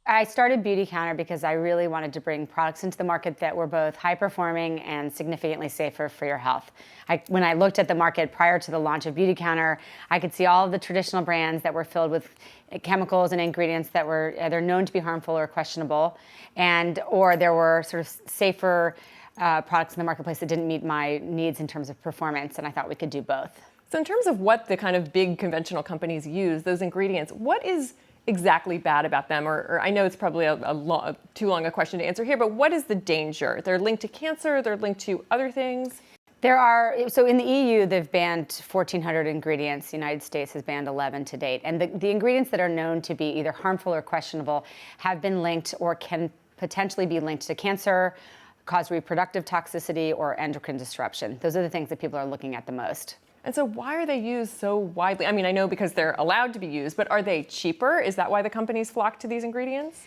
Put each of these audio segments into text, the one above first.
I started Beauty Counter because I really wanted to bring products into the market that were both high performing and significantly safer for your health. When I looked at the market prior to the launch of Beauty Counter, I could see all of the traditional brands that were filled with chemicals and ingredients that were either known to be harmful or questionable, or there were sort of safer products in the marketplace that didn't meet my needs in terms of performance, and I thought we could do both. So in terms of what the kind of big conventional companies use, those ingredients, what is exactly bad about them? Or I know it's probably too long a question to answer here, but what is the danger? They're linked to cancer, they're linked to other things? So in the EU, they've banned 1,400 ingredients. The United States has banned 11 to date. And the ingredients that are known to be either harmful or questionable have been linked or can potentially be linked to cancer, cause reproductive toxicity, or endocrine disruption. Those are the things that people are looking at the most. And so why are they used so widely? I mean, I know because they're allowed to be used, but are they cheaper? Is that why the companies flock to these ingredients?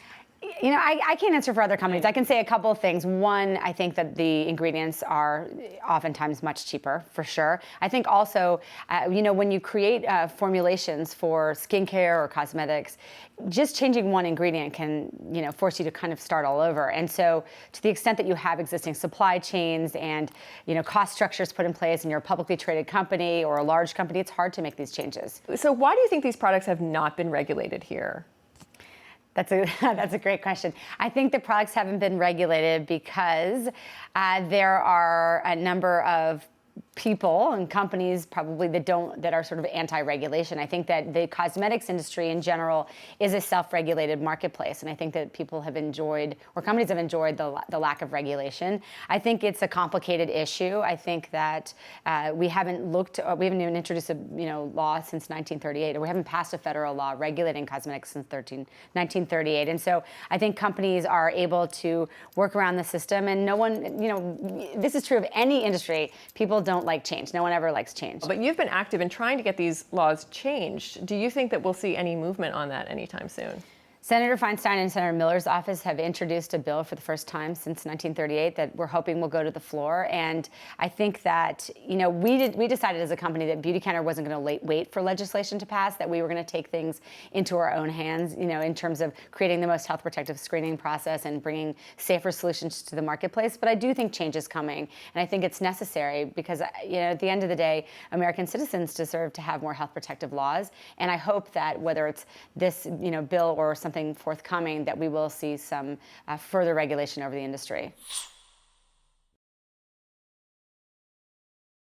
You know, I can't answer for other companies. I can say a couple of things. One, I think that the ingredients are oftentimes much cheaper, for sure. I think also, when you create formulations for skincare or cosmetics, just changing one ingredient can, force you to kind of start all over. And so to the extent that you have existing supply chains and, cost structures put in place and you're a publicly traded company or a large company, it's hard to make these changes. So why do you think these products have not been regulated here? That's a great question. I think the products haven't been regulated because there are a number of people and companies probably that are sort of anti-regulation. I think that the cosmetics industry in general is a self-regulated marketplace, and I think that people have enjoyed, or companies have enjoyed, the lack of regulation. I think it's a complicated issue. I think that we haven't even introduced a law since 1938, or we haven't passed a federal law regulating cosmetics since 1938. And so I think companies are able to work around the system, and no one, this is true of any industry. People don't like change. No one ever likes change. But you've been active in trying to get these laws changed. Do you think that we'll see any movement on that anytime soon? Senator Feinstein and Senator Miller's office have introduced a bill for the first time since 1938 that we're hoping will go to the floor. And I think that, we decided as a company that Beauty Counter wasn't going to wait for legislation to pass, that we were going to take things into our own hands, in terms of creating the most health protective screening process and bringing safer solutions to the marketplace. But I do think change is coming, and I think it's necessary because, at the end of the day, American citizens deserve to have more health protective laws. And I hope that whether it's this, bill or something forthcoming, that we will see some further regulation over the industry.